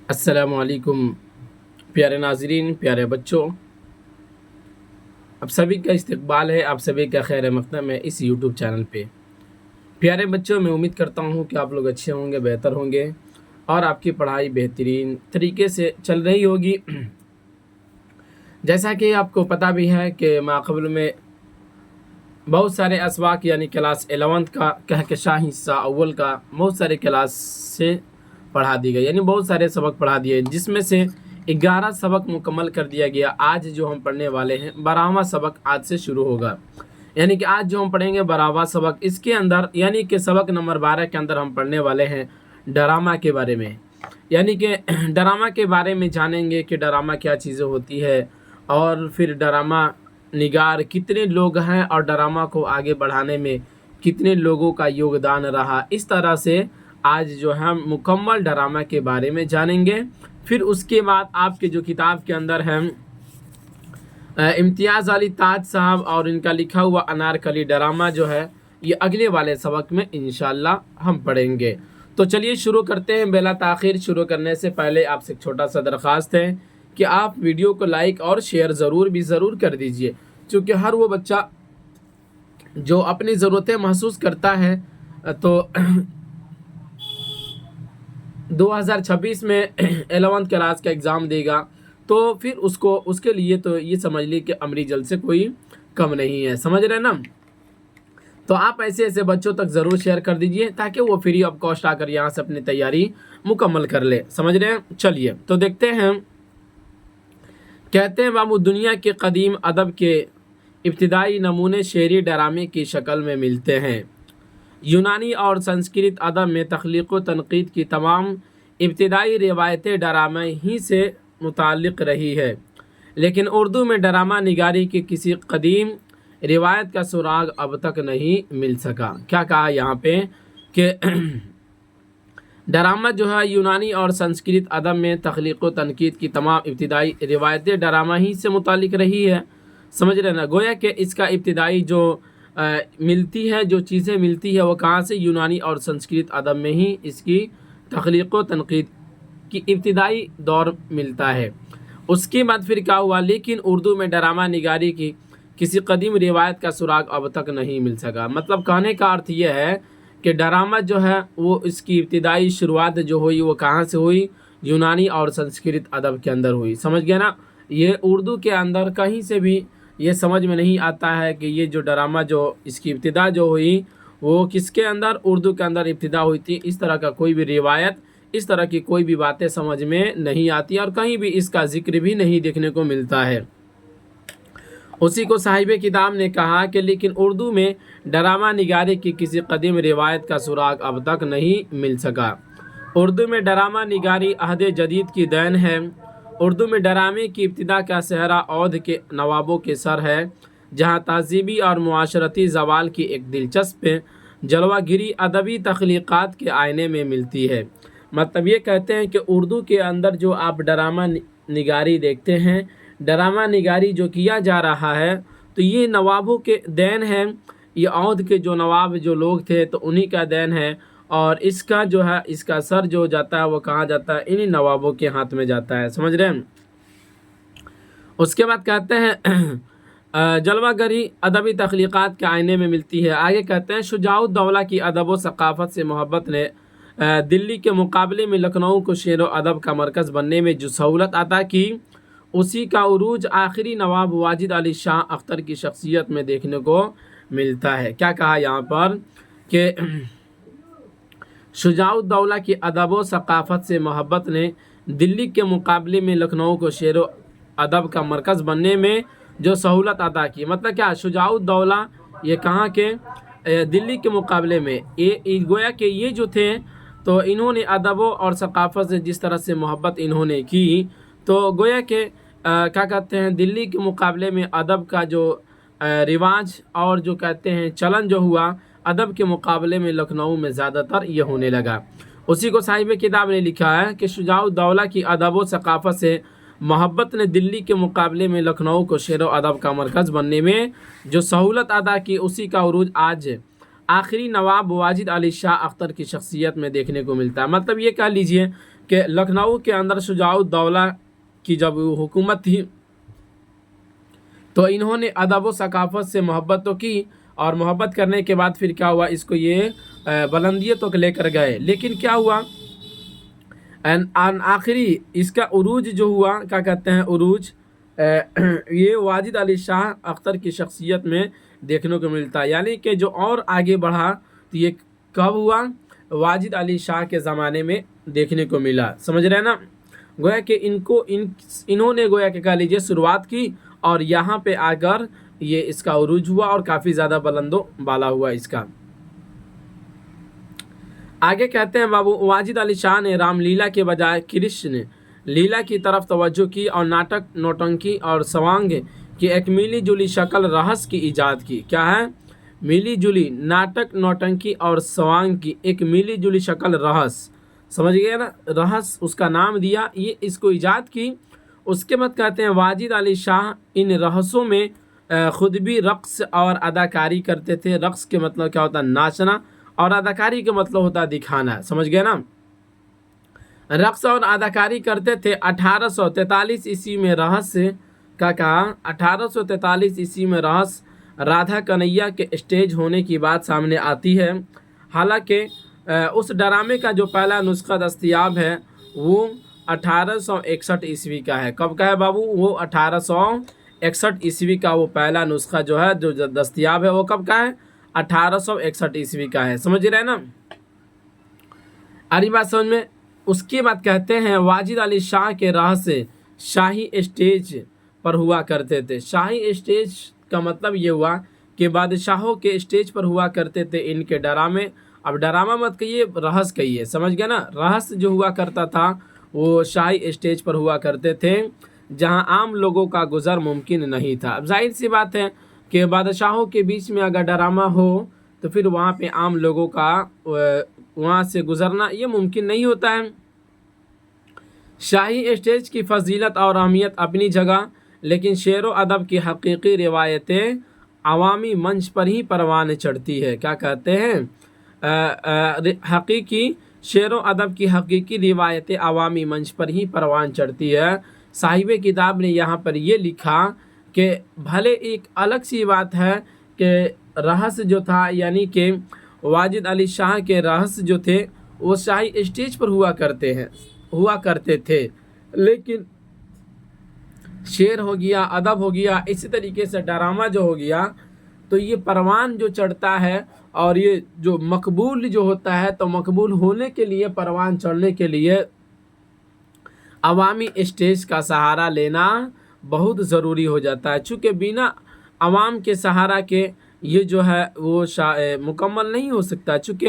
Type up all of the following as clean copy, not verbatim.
अस्सलामुअलैकुम प्यारे नाज़रीन, प्यारे बच्चों, आप सभी का इस्तकबाल है। आप सभी का खैर मक़दम है इस यूट्यूब चैनल पे। प्यारे बच्चों, मैं उम्मीद करता हूँ कि आप लोग अच्छे होंगे, बेहतर होंगे और आपकी पढ़ाई बेहतरीन तरीके से चल रही होगी। जैसा कि आपको पता भी है कि माक़बल में बहुत सारे असवाक यानी क्लास 11 का कहकशां हिस्सा अव्वल का बहुत सारे क्लास से पढ़ा दी गई, यानी बहुत सारे सबक पढ़ा दिए, जिसमें से 11 सबक मुकम्मल कर दिया गया। आज जो हम पढ़ने वाले हैं 12वां सबक आज से शुरू होगा, यानी कि आज जो हम पढ़ेंगे 12वां सबक। इसके अंदर यानी कि सबक नंबर 12 के अंदर हम पढ़ने वाले हैं ड्रामा के बारे में, यानी कि ड्रामा के बारे में जानेंगे कि ड्रामा क्या चीज़ें होती है और फिर ड्रामा निगार कितने लोग हैं और ड्रामा को आगे बढ़ाने में कितने लोगों का योगदान रहा। इस तरह से आज जो है हम मुकम्मल ड्रामा के बारे में जानेंगे। फिर उसके बाद आपके जो किताब के अंदर है इम्तियाज़ अली ताज साहब और इनका लिखा हुआ अनारकली ड्रामा जो है, ये अगले वाले सबक में इंशाल्लाह हम पढ़ेंगे। तो चलिए शुरू करते हैं। बेला ताख़ीर शुरू करने से पहले आपसे एक छोटा सा दरख्वास्त है कि आप वीडियो को लाइक और शेयर ज़रूर कर दीजिए, क्योंकि हर वो बच्चा जो अपनी ज़रूरतें महसूस करता है तो 2026 में 11th क्लास का एग्ज़ाम देगा, तो फिर उसके लिए तो ये समझ ली कि अमरी जल से कोई कम नहीं है। समझ रहे ना? तो आप ऐसे बच्चों तक ज़रूर शेयर कर दीजिए ताकि वो फ्री ऑफ कॉस्ट आकर यहाँ से अपनी तैयारी मुकम्मल कर ले। समझ रहे हैं? चलिए तो देखते हैं। कहते हैं बाबू, दुनिया के कदीम अदब के इब्तिदाई नमूने शेरी ड्रामे की शक्ल में मिलते हैं। यूनानी और संस्कृत अदब में तख्लीक़ व तनक़ीद की तमाम इब्तिदाई रिवायतें ड्रामे ही से मुताल्लिक़ रही है, लेकिन उर्दू में ड्रामा निगारी की किसी कदीम रिवायत का सुराग अब तक नहीं मिल सका। क्या कहा यहाँ पे कि ड्रामा जो है यूनानी और संस्कृत अदब में तख्लीक़ व तनक़ीद की तमाम इब्तिदाई रिवायतें ड्रामा ही से मुताल्लिक़ रही है। समझ रहे ना? गोया कि इसका इब्तिदाई जो मिलती है, जो चीज़ें मिलती है वो कहाँ से? यूनानी और संस्कृत अदब में ही इसकी तख्लीक़ व तनक़ीद की इब्तिदाई दौर मिलता है। उसके बाद फिर क्या हुआ? लेकिन उर्दू में ड्रामा निगारी की किसी कदीम रिवायत का सुराग अब तक नहीं मिल सका। मतलब कहने का अर्थ यह है कि ड्रामा जो है वो इसकी इब्तिदाई शुरुआत जो हुई वो कहाँ से हुई? यूनानी और संस्कृत अदब के अंदर हुई। समझ गया ना? ये उर्दू के अंदर कहीं से भी ये समझ में नहीं आता है कि ये जो ड्रामा जो इसकी इब्तिदा जो हुई वो किसके अंदर? उर्दू के अंदर इब्तिदा हुई थी। इस तरह का कोई भी रिवायत, इस तरह की कोई भी बातें समझ में नहीं आती और कहीं भी इसका जिक्र भी नहीं देखने को मिलता है। उसी को साहिब किताब ने कहा कि लेकिन उर्दू में ड्रामा निगारी की किसी कदीम रिवायत का सुराग अब तक नहीं मिल सका। उर्दू में ड्रामा निगारी अहद जदीद की देन है। उर्दू में ड्रामे की इब्तिदा का सहरा औध के नवाबों के सर है, जहाँ तहज़ीबी और मुआशरती ज़वाल की एक दिलचस्प जलवागिरी अदबी तख्लीक़ात के आईने में मिलती है। मतलब ये कहते हैं कि उर्दू के अंदर जो आप ड्रामा निगारी देखते हैं, ड्रामा निगारी जो किया जा रहा है, तो ये नवाबों के देन है। ये औध के जो नवाब जो लोग थे तो उन्हीं का देन है, और इसका जो है इसका सर जो जाता है वो कहाँ जाता है? इन्हीं नवाबों के हाथ में जाता है। समझ रहे हैं? उसके बाद कहते हैं जलवागरी अदबी तख्लीक़ात के आईने में मिलती है। आगे कहते हैं शुजाउद्दौला की अदब व सक़ाफ़त से मोहब्बत ने दिल्ली के मुकाबले में लखनऊ को शेर व अदब का मरकज़ बनने में जो सहूलत अता की, उसी का उरूज आखिरी नवाब वाजिद अली शाह अख्तर की शख्सियत में देखने को मिलता है। क्या कहा यहाँ पर कि शुजाउद्दौला की अदब व सक़ाफ़त से मोहब्बत ने दिल्ली के मुकाबले में लखनऊ को शेर व अदब का मरकज़ बनने में जो सहूलत अता की। मतलब क्या? शुजाउद्दौला ये कहाँ के? दिल्ली के मुकाबले में ये गोया कि ये जो थे तो इन्होंने अदब और सक़ाफ़त से जिस तरह से मोहब्बत इन्होंने की, तो गोया कि क्या कहते हैं, दिल्ली के मुकाबले में अदब का जो रिवाज और जो कहते हैं चलन जो हुआ अदब के मुकाबले में लखनऊ में ज़्यादातर ये होने लगा। उसी को साहिब किताब ने लिखा है कि शुजाउद्दौला की अदब व सक़ाफ़त से मोहब्बत ने दिल्ली के मुकाबले में लखनऊ को शेर व अदब का मरकज़ बनने में जो सहूलत अदा की, उसी का उरूज आज आखिरी नवाब वाजिद अली शाह अख्तर की शख्सियत में देखने को मिलता है। मतलब ये कह लीजिए कि लखनऊ के अंदर शुजाउद्दौला की जब हुकूमत थी तो इन्होंने अदब व सकाफ़त से मोहब्बत तो की, और मोहब्बत करने के बाद फिर क्या हुआ, इसको ये बुलंदियों तक लेकर गए। लेकिन क्या हुआ, आखिरी इसका उरूज जो हुआ, क्या कहते हैं उरूज, ये वाजिद अली शाह अख्तर की शख्सियत में देखने को मिलता है। यानी कि जो और आगे बढ़ा तो ये कब हुआ, वाजिद अली शाह के ज़माने में देखने को मिला। समझ रहे हैं ना, गोया कि इन्होंने गोया कि कह लीजिए शुरुआत की, और यहाँ पे आकर ये इसका उरूज हुआ और काफ़ी ज़्यादा बुलंदो बाला हुआ इसका। आगे कहते हैं बाबू, वाजिद अली शाह ने रामलीला के बजाय कृष्ण लीला की तरफ तवज्जो की और नाटक, नौटंकी और सवांग की एक मिली जुली शक्ल रहस की इजाद की। क्या है, मिली जुली नाटक, नौटंकी और सवांग की एक मिली जुली शक्ल रहस, समझ गए ना, रहस उसका नाम दिया, ये इसको इजाद की। उसके बाद कहते हैं वाजिद अली शाह इन रहसों में खुद भी रक़्स और अदाकारी करते थे। रक़्स के मतलब क्या होता है, नाचना, और अदाकारी का मतलब होता है दिखाना। समझ गए ना, रक़्स और अदाकारी करते थे। 1843 ईस्वी में रहस का कहा, 1843 ईस्वी में रहस राधा कन्हैया के स्टेज होने की बात सामने आती है। हालांकि उस ड्रामे का जो पहला नुस्खा दस्तयाब है वो 1861 ईस्वी का है। कब का है बाबू, वो 1861 ईस्वी का वो पहला नुस्खा जो है जो दस्तयाब है वो कब का है, 1861 ईस्वी का है। समझ रहे हैं ना, अरे बात समझ में। उसके बाद कहते हैं वाजिद अली शाह के रहस शाही स्टेज पर हुआ करते थे। शाही स्टेज का मतलब ये हुआ कि बादशाहों के स्टेज पर हुआ करते थे इनके ड्रामे। अब ड्रामा मत कहिए, रहस कहिए, समझ गए ना। रहस जो हुआ करता था वो शाही स्टेज पर हुआ करते थे जहां आम लोगों का गुजर मुमकिन नहीं था। अब जाहिर सी बात है कि बादशाहों के बीच में अगर ड्रामा हो तो फिर वहाँ पे आम लोगों का वहाँ से गुजरना ये मुमकिन नहीं होता है। शाही स्टेज की फजीलत और अहमियत अपनी जगह, लेकिन शेर व अदब की हकीकी रिवायतें अवामी मंच पर ही परवान चढ़ती है। क्या कहते हैं, हकीकी शेर व अदब की हकीकी रिवायतें अवामी मंच पर ही परवान चढ़ती है। साहिब किताब ने यहाँ पर ये लिखा कि भले एक अलग सी बात है कि रहस जो था, यानी कि वाजिद अली शाह के रहस जो थे वो शाही स्टेज पर हुआ करते थे, लेकिन शेर हो गया, अदब हो गया, इसी तरीके से ड्रामा जो हो गया तो ये परवान जो चढ़ता है, और ये जो मकबूल जो होता है तो मकबूल होने के लिए, परवान चढ़ने के लिए अवामी स्टेज का सहारा लेना बहुत ज़रूरी हो जाता है। चूँकि बिना अवाम के सहारा के ये जो है वो मुकम्मल नहीं हो सकता। चूँकि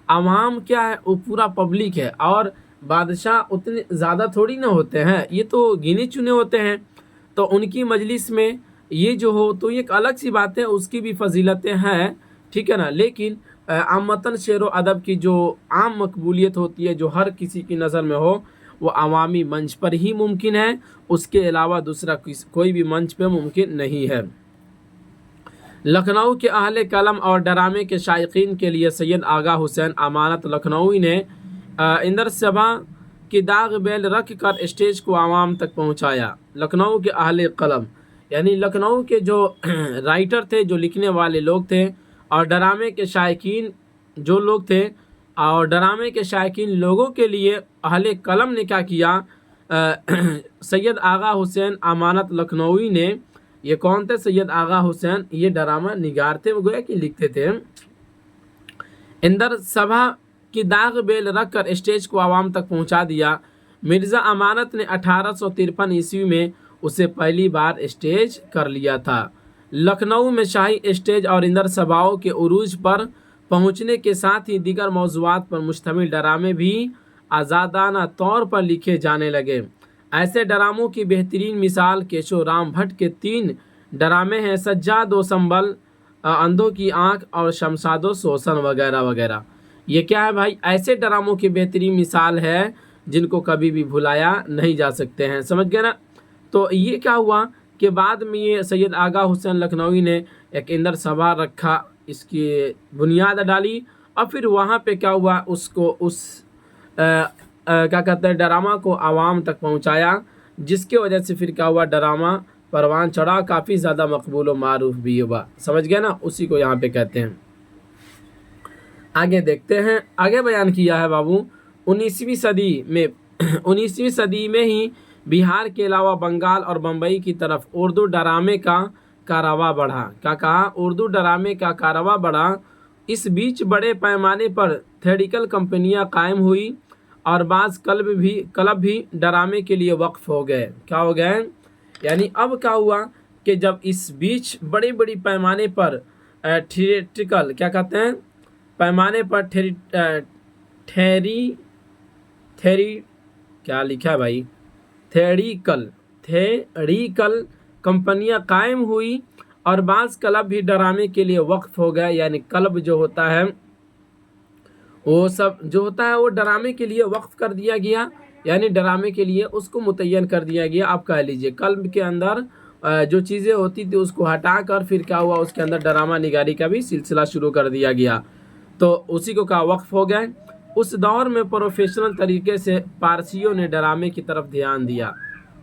अवाम क्या है, वो पूरा पब्लिक है, और बादशाह उतने ज़्यादा थोड़ी ना होते हैं, ये तो गिने चुने होते हैं। तो उनकी मजलिस में ये जो हो तो ये एक अलग सी बात है, उसकी भी फजीलतें हैं, ठीक है ना। लेकिन आमतन शेर व अदब की जो आम मकबूलियत होती है, जो हर किसी की नज़र में हो, वो अवामी मंच पर ही मुमकिन है, उसके अलावा दूसरा कोई भी मंच पे मुमकिन नहीं है। लखनऊ के अहले कलम और ड्रामे के शायकीन के लिए सैयद आगा हुसैन अमानत लखनऊई ने इंदर सभा की दाग बेल रख कर स्टेज को आवाम तक पहुंचाया। लखनऊ के अहले कलम यानी लखनऊ के जो राइटर थे, जो लिखने वाले लोग थे, और ड्रामे के शायकीन जो लोग थे, और ड्रामे के शायकीन लोगों के लिए अहले कलम ने क्या किया, सैयद आगा हुसैन अमानत लखनऊई ने, ये कौन थे, सैयद आगा हुसैन, ये ड्रामा निगार थे, वो गोया कि लिखते थे। इंदर सभा की दाग बेल रख कर स्टेज को आवाम तक पहुंचा दिया। मिर्ज़ा अमानत ने 1853 ईस्वी में उसे पहली बार स्टेज कर लिया था। लखनऊ में शाही स्टेज और इंदर सभाओं के उरूज पर पहुंचने के साथ ही दीगर मौज़ूआत पर मुश्तमिल ड्रामे भी आज़ादाना तौर पर लिखे जाने लगे। ऐसे ड्रामों की बेहतरीन मिसाल केशव राम भट्ट के 3 ड्रामे हैं, सज्जाद व संबल, अंधों की आँख और शमशादो शोषण वगैरह वगैरह। ये क्या है भाई, ऐसे ड्रामों की बेहतरीन मिसाल है जिनको कभी भी भुलाया नहीं जा सकते हैं। समझ गए ना। तो ये क्या हुआ कि बाद में ये सैयद आगा हुसैन लखनऊई ने एक इंदर सभा रखा, इसकी बुनियाद डाली, और फिर वहाँ पे क्या हुआ, उसको क्या कहते हैं ड्रामा को आवाम तक पहुंचाया, जिसकी वजह से फिर क्या हुआ, ड्रामा परवान चढ़ा, काफ़ी ज़्यादा मकबूल व मारूफ भी हुआ। समझ गए ना, उसी को यहाँ पे कहते हैं। आगे देखते हैं, आगे बयान किया है बाबू 19वीं सदी में 19वीं सदी में ही बिहार के अलावा बंगाल और बम्बई की तरफ उर्दू ड्रामे का कारवां बढ़ा। क्या कहा, उर्दू ड्रामे का कारवां बढ़ा। इस बीच बड़े पैमाने पर थिएट्रिकल कंपनियां कायम हुई और बाज़ क्लब भी ड्रामे के लिए वक्फ हो गए। क्या हो गए, यानी अब क्या हुआ कि जब इस बीच बड़ी बड़ी पैमाने पर थिएट्रिकल, क्या कहते हैं, पैमाने पर क्या लिखा है भाई, थिएट्रिकल कंपनियां कायम हुई और बाज़ क्लब भी ड्रामे के लिए वक्फ हो गए। यानी क्लब जो होता है वो सब जो होता है वो ड्रामे के लिए वक्फ कर दिया गया, यानी ड्रामे के लिए उसको मुतय्यन कर दिया गया। आप कह लीजिए क्लब के अंदर जो चीज़ें होती थी उसको हटाकर फिर क्या हुआ, उसके अंदर ड्रामा निगारी का भी सिलसिला शुरू कर दिया गया, तो उसी को कहा वक्फ हो गए। उस दौर में प्रोफेशनल तरीके से पारसियों ने ड्रामे की तरफ ध्यान दिया।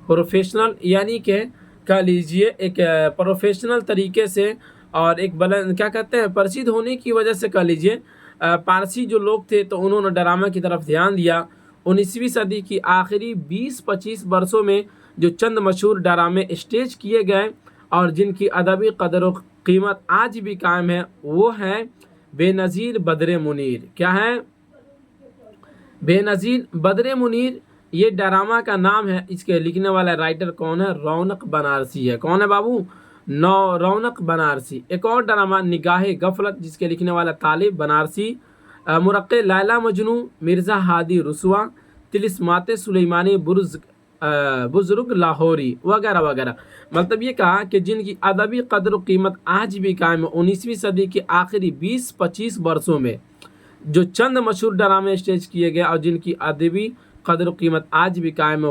प्रोफेशनल यानी कि कह लीजिए एक प्रोफेशनल तरीके से और एक बुलंद, क्या कहते हैं, प्रसिद्ध होने की वजह से कह लीजिए पारसी जो लोग थे तो उन्होंने ड्रामा की तरफ ध्यान दिया। 19वीं सदी की आखिरी 20-25 वर्षों में जो चंद मशहूर ड्रामे स्टेज किए गए और जिनकी अदबी कदर व कीमत आज भी कायम है, वो है बेनज़ीर बद्र मुनीर। क्या है, बेनज़ीर बद्र मुनीर, ये ड्रामा का नाम है। इसके लिखने वाला राइटर कौन है, रौनक बनारसी है। कौन है बाबू, रौनक बनारसी। एक और ड्रामा निगाहे गफलत, जिसके लिखने वाला तालिब बनारसी। मुरक्के लैला मजनू, मिर्ज़ा हादी रुसवा, तिलिस्मात सुलेमानी, बुज़ुर्ग लाहौरी वगैरह वगैरह। मतलब ये कहा कि जिनकी अदबी कदर व कीमत आज भी कायम है। 19वीं सदी के आखिरी 20-25 वर्षों में जो चंद मशहूर ड्रामे स्टेज किए गए और जिनकी अदबी कदर व कीमत आज भी कायम है,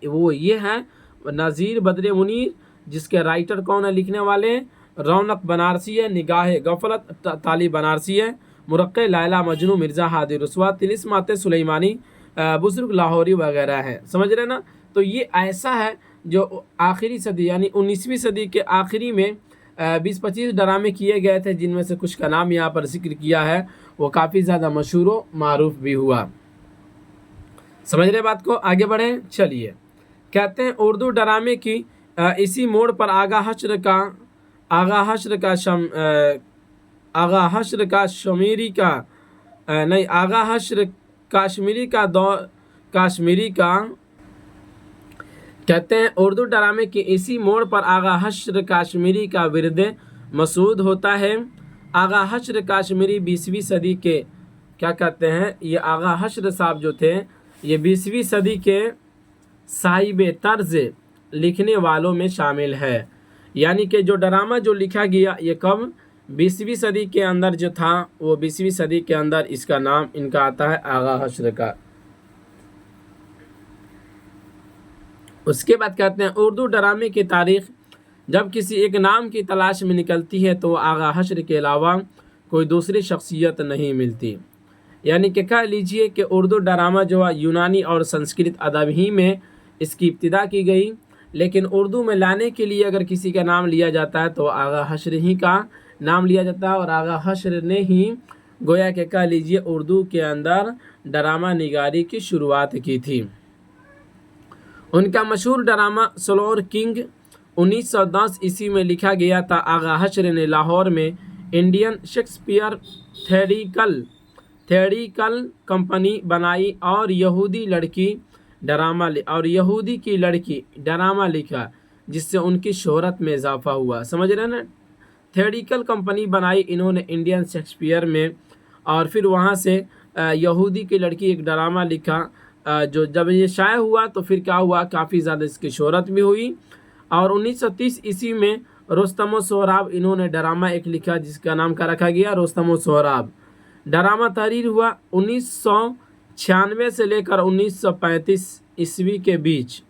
वो ये है नज़ीर बद्र मुनीर, जिसके राइटर कौन है, लिखने वाले रौनक बनारसी है। निगाहे गफलत तालिब बनारसी है। मुरक्के लैला मजनू, मिर्ज़ा हादी रुसवा, तिलिस्मात सुलेमानी, बुज़ुर्ग लाहौरी वगैरह हैं। समझ रहे ना, तो ये ऐसा है जो आखिरी सदी यानी 19वीं सदी के आखिरी में 20-25 ड्रामे किए गए थे, जिनमें से कुछ का नाम यहाँ पर जिक्र किया है, वो काफ़ी ज़्यादा मशहूर व मारूफ भी हुआ। समझ रहे बात को, आगे बढ़ें। चलिए, कहते हैं उर्दू ड्रामे की इसी मोड़ पर आगा कहते हैं उर्दू ड्रामे के इसी मोड़ पर आगा हश्र काश्मीरी का विरद मसूद होता है। आगा हश्र काश्मीरी 20वीं सदी के, क्या कहते हैं, ये आगा हश्र साहब जो थे ये 20वीं सदी के साहिब तर्ज लिखने वालों में शामिल है। यानी कि जो ड्रामा जो लिखा गया ये कब, 20वीं सदी के अंदर जो था, वो 20वीं सदी के अंदर इसका नाम इनका आता है आगा हश्र का। उसके बाद कहते हैं उर्दू ड्रामे की तारीख़ जब किसी एक नाम की तलाश में निकलती है तो आगा हश्र के अलावा कोई दूसरी शख्सियत नहीं मिलती। यानी कि कह लीजिए कि उर्दू ड्रामा जो है यूनानी और संस्कृत अदब ही में इसकी इब्तिदा की गई, लेकिन उर्दू में लाने के लिए अगर किसी का नाम लिया जाता है तो आगा हश्र ही का नाम लिया जाता है। और आगा हश्र ने ही गोया कि कह लीजिए उर्दू के अंदर ड्रामा निगारी की शुरुआत की थी। उनका मशहूर ड्रामा सलोर किंग 1910 ईस्वी में लिखा गया था। आगा हश्र ने लाहौर में इंडियन शेक्सपियर थिएट्रिकल कंपनी बनाई और यहूदी की लड़की ड्रामा लिखा, जिससे उनकी शोहरत में इजाफा हुआ। समझ रहे हैं ना, थिएट्रिकल कंपनी बनाई इन्होंने इंडियन शेक्सपियर में, और फिर वहाँ से यहूदी की लड़की एक ड्रामा लिखा, जो जब ये शाये हुआ तो फिर क्या हुआ, काफ़ी ज़्यादा इसकी शोहरत भी हुई। और 1930 ईस्वी में रुस्तम व सोहराब इन्होंने ड्रामा एक लिखा, जिसका नाम का रखा गया रुस्तम व सोहराब। ड्रामा तहरीर हुआ 1996 से लेकर 1935 ईस्वी के बीच,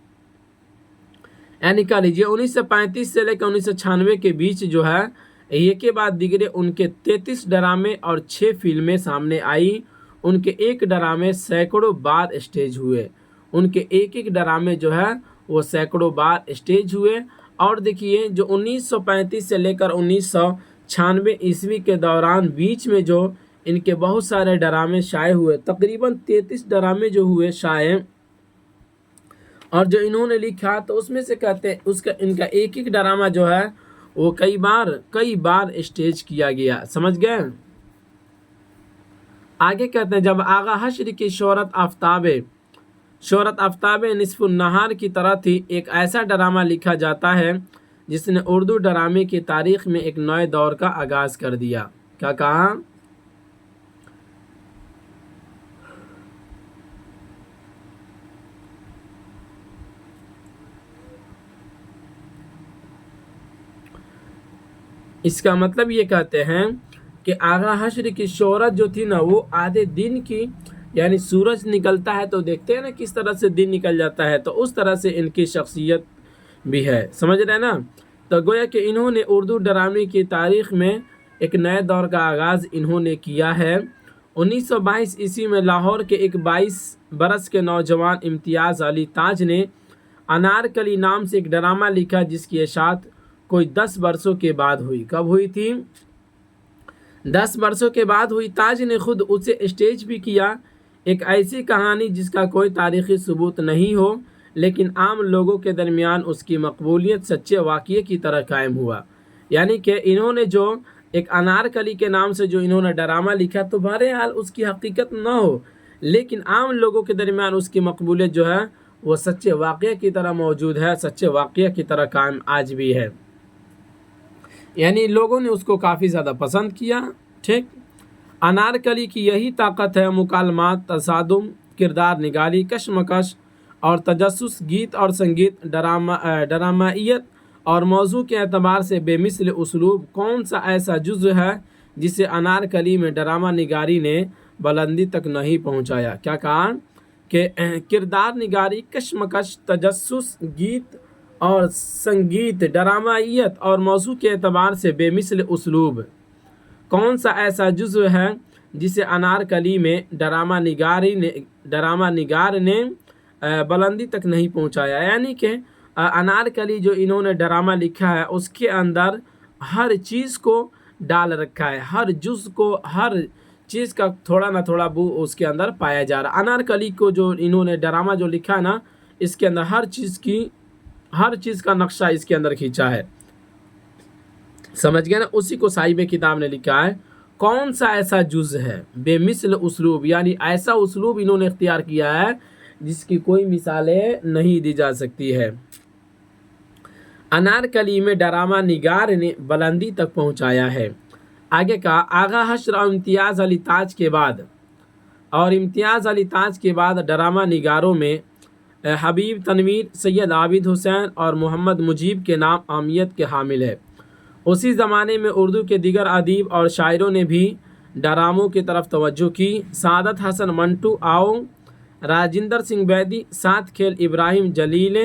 यानी कह लीजिए 1935 से लेकर 1996 के बीच जो है, एक के बाद दिगरे उनके 33 ड्रामे और 6 फिल्में सामने आई। ان کے ایک ڈرامے سینکڑوں بار اسٹیج ہوئے، ان کے ایک ایک ڈرامے جو ہے وہ سینکڑوں بار اسٹیج ہوئے۔ اور دیکھیے جو 1935 سے لے کر 1996 عیسوی کے دوران بیچ میں جو ان کے بہت سارے ڈرامے شائع ہوئے، تقریباً 33 ڈرامے جو ہوئے شائع، اور جو انہوں نے لکھا تو اس میں سے کہتے ہیں ان کا ایک ایک ڈرامہ جو ہے وہ کئی بار اسٹیج کیا گیا، سمجھ گئے۔ آگے کہتے ہیں جب آغا حشر کی شہرت آفتاب نصف النہار کی طرح تھی، ایک ایسا ڈرامہ لکھا جاتا ہے جس نے اردو ڈرامے کی تاریخ میں ایک نئے دور کا آغاز کر دیا۔ کیا کہا؟ اس کا مطلب یہ کہتے ہیں کہ آغا حشر کی شہرت جو تھی نا وہ آدھے دن کی، یعنی سورج نکلتا ہے تو دیکھتے ہیں نا کس طرح سے دن نکل جاتا ہے، تو اس طرح سے ان کی شخصیت بھی ہے، سمجھ رہے ہیں نا۔ تو گویا کہ انہوں نے اردو ڈرامے کی تاریخ میں ایک نئے دور کا آغاز انہوں نے کیا ہے۔ 1922 عیسوی میں لاہور کے ایک 22 برس کے نوجوان امتیاز علی تاج نے انارکلی نام سے ایک ڈرامہ لکھا جس کی اشاعت کوئی 10 برسوں کے بعد ہوئی۔ کب ہوئی تھی؟ 10 برسوں کے بعد ہوئی۔ تاج نے خود اسے اسٹیج بھی کیا، ایک ایسی کہانی جس کا کوئی تاریخی ثبوت نہیں ہو، لیکن عام لوگوں کے درمیان اس کی مقبولیت سچے واقعے کی طرح قائم ہوا۔ یعنی کہ انہوں نے جو ایک انارکلی کے نام سے جو انہوں نے ڈرامہ لکھا تو بہرحال اس کی حقیقت نہ ہو، لیکن عام لوگوں کے درمیان اس کی مقبولیت جو ہے وہ سچے واقعے کی طرح موجود ہے، سچے واقعے کی طرح قائم آج بھی ہے، یعنی لوگوں نے اس کو کافی زیادہ پسند کیا۔ ٹھیک، انارکلی کی یہی طاقت ہے، مکالمات، تصادم، کردار نگاری، کشمکش اور تجسس، گیت اور سنگیت، ڈرامائیت اور موضوع کے اعتبار سے بے مثل اسلوب۔ کون سا ایسا جزو ہے جسے انارکلی میں ڈرامہ نگاری نے بلندی تک نہیں پہنچایا؟ کیا کہا کہ کردار نگاری، کشمکش، تجسس، گیت اور سنگیت، ڈرامائیت اور موضوع کے اعتبار سے بے مثل اسلوب۔ کون سا ایسا جزو ہے جسے انارکلی میں ڈرامہ نگار نے بلندی تک نہیں پہنچایا؟ یعنی کہ انارکلی جو انہوں نے ڈرامہ لکھا ہے اس کے اندر ہر چیز کو ڈال رکھا ہے، ہر جز کو، ہر چیز کا تھوڑا نہ تھوڑا بو اس کے اندر پایا جا رہا ہے۔ انارکلی کو جو انہوں نے ڈرامہ جو لکھا ہے نا، اس کے اندر ہر چیز کا نقشہ اس کے اندر کھینچا ہے، سمجھ گئے نا۔ اسی کو صاحب کتاب نے لکھا ہے، کون سا ایسا جز ہے بے مثل اسلوب، یعنی ایسا اسلوب انہوں نے اختیار کیا ہے جس کی کوئی مثالیں نہیں دی جا سکتی ہے۔ انارکلی میں ڈرامہ نگار نے بلندی تک پہنچایا ہے۔ آگے کا آغا حشر اور امتیاز علی تاج کے بعد ڈرامہ نگاروں میں حبیب تنویر، سید عابد حسین اور محمد مجیب کے نام اہمیت کے حامل ہے۔ اسی زمانے میں اردو کے دیگر ادیب اور شاعروں نے بھی ڈراموں کی طرف توجہ کی۔ سعادت حسن منٹو آؤ، راجندر سنگھ بیدی، سات کھیل ابراہیم جلیل،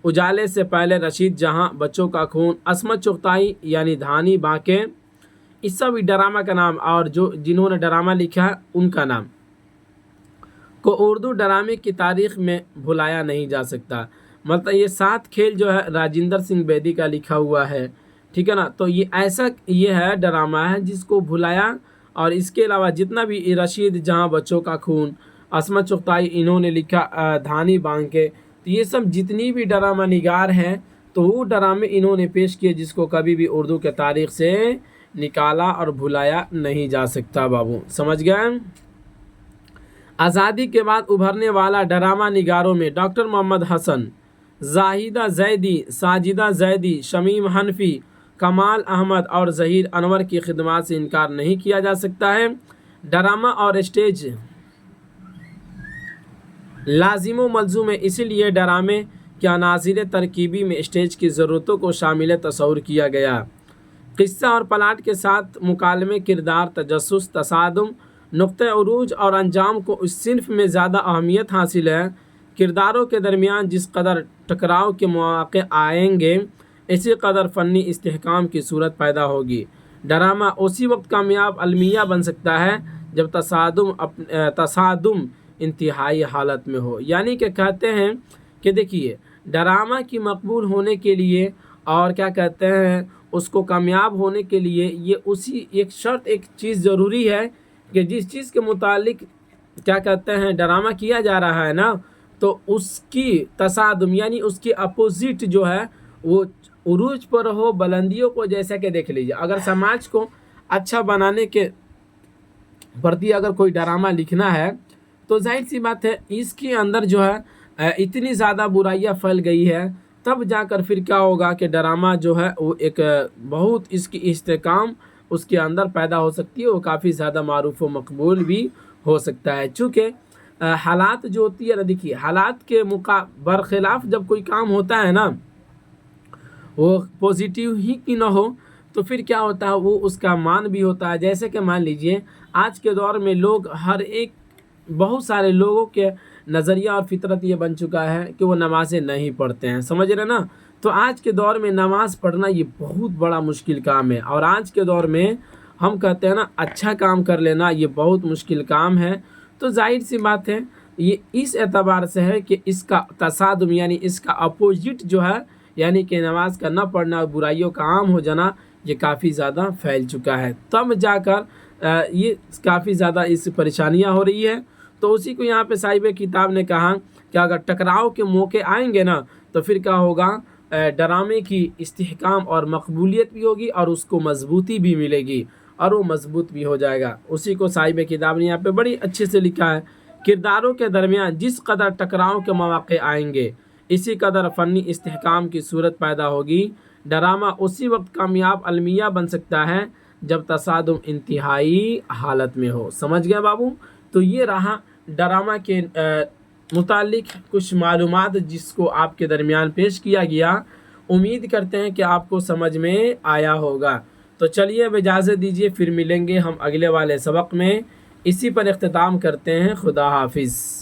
اجالے سے پہلے رشید جہاں، بچوں کا خون، عصمت چغتائی یعنی دھانی بانکے، اس سب ڈرامہ کا نام اور جنہوں نے ڈرامہ لکھا ہے ان کا نام کو اردو ڈرامے کی تاریخ میں بھلایا نہیں جا سکتا۔ مطلب یہ سات کھیل جو ہے راجندر سنگھ بیدی کا لکھا ہوا ہے، ٹھیک ہے نا، تو یہ ہے ڈرامہ ہے جس کو بھلایا، اور اس کے علاوہ جتنا بھی رشید جہاں، بچوں کا خون، عصمت چغتائی انہوں نے لکھا دھانی بانکے، تو یہ سب جتنی بھی ڈرامہ نگار ہیں تو وہ ڈرامے انہوں نے پیش کیے جس کو کبھی بھی اردو کے تاریخ سے نکالا اور بھلایا نہیں جا سکتا۔ بابو سمجھ گئے؟ آزادی کے بعد ابھرنے والا ڈرامہ نگاروں میں ڈاکٹر محمد حسن، زاہدہ زیدی، ساجدہ زیدی، شمیم حنفی، کمال احمد اور ظہیر انور کی خدمات سے انکار نہیں کیا جا سکتا ہے۔ ڈرامہ اور اسٹیج لازم و ملزوم ہے، اسی لیے ڈرامے کے عناصر ترکیبی میں اسٹیج کی ضرورتوں کو شامل تصور کیا گیا۔ قصہ اور پلاٹ کے ساتھ مکالمے، کردار، تجسس، تصادم، نقطہ عروج اور انجام کو اس صنف میں زیادہ اہمیت حاصل ہے۔ کرداروں کے درمیان جس قدر ٹکراؤ کے مواقع آئیں گے اسی قدر فنی استحکام کی صورت پیدا ہوگی۔ ڈرامہ اسی وقت کامیاب المیہ بن سکتا ہے جب تصادم انتہائی حالت میں ہو. یعنی کہ کہتے ہیں کہ دیکھیے ڈرامہ کی مقبول ہونے کے لیے اور کیا کہتے ہیں اس کو کامیاب ہونے کے لیے یہ اسی ایک شرط ایک چیز ضروری ہے کہ جس چیز کے متعلق کیا کہتے ہیں ڈرامہ کیا جا رہا ہے نا تو اس کی تصادم یعنی اس کی اپوزٹ جو ہے وہ عروج پر ہو, بلندیوں کو. جیسا کہ دیکھ لیجیے اگر سماج کو اچھا بنانے کے پرتی اگر کوئی ڈرامہ لکھنا ہے تو ظاہر سی بات ہے اس کے اندر جو ہے اتنی زیادہ برائیاں پھیل گئی ہے, تب جا کر پھر کیا ہوگا کہ ڈرامہ جو ہے وہ ایک بہت اس کی استحکام اس کے اندر پیدا ہو سکتی ہے, وہ کافی زیادہ معروف و مقبول بھی ہو سکتا ہے. چونکہ حالات جو ہوتی ہے نا, دیکھیے حالات کے برخلاف جب کوئی کام ہوتا ہے نا وہ پوزیٹیو ہی کی نہ ہو تو پھر کیا ہوتا ہے وہ اس کا مان بھی ہوتا ہے. جیسے کہ مان لیجئے آج کے دور میں لوگ بہت سارے لوگوں کے نظریہ اور فطرت یہ بن چکا ہے کہ وہ نمازیں نہیں پڑھتے ہیں, سمجھ رہے نا. تو آج کے دور میں نماز پڑھنا یہ بہت بڑا مشکل کام ہے, اور آج کے دور میں ہم کہتے ہیں نا اچھا کام کر لینا یہ بہت مشکل کام ہے. تو ظاہر سی بات ہے یہ اس اعتبار سے ہے کہ اس کا تصادم یعنی اس کا اپوزٹ جو ہے یعنی کہ نماز کا نہ پڑھنا اور برائیوں کا عام ہو جانا یہ کافی زیادہ پھیل چکا ہے. تب جا کر یہ کافی زیادہ اس پریشانیاں ہو رہی ہے. تو اسی کو یہاں پہ صاحب کتاب نے کہا کہ اگر ٹکراؤ کے موقع آئیں گے نا تو پھر کیا ہوگا, ڈرامے کی استحکام اور مقبولیت بھی ہوگی اور اس کو مضبوطی بھی ملے گی اور وہ مضبوط بھی ہو جائے گا. اسی کو صاحب کتاب نے یہاں پہ بڑی اچھے سے لکھا ہے, کرداروں کے درمیان جس قدر ٹکراؤ کے مواقع آئیں گے اسی قدر فنی استحکام کی صورت پیدا ہوگی. ڈرامہ اسی وقت کامیاب المیہ بن سکتا ہے جب تصادم انتہائی حالت میں ہو. سمجھ گئے بابو؟ تو یہ رہا ڈرامہ کے متعلق کچھ معلومات جس کو آپ کے درمیان پیش کیا گیا. امید کرتے ہیں کہ آپ کو سمجھ میں آیا ہوگا. تو چلیے اب اجازت دیجیے, پھر ملیں گے ہم اگلے والے سبق میں. اسی پر اختتام کرتے ہیں. خدا حافظ.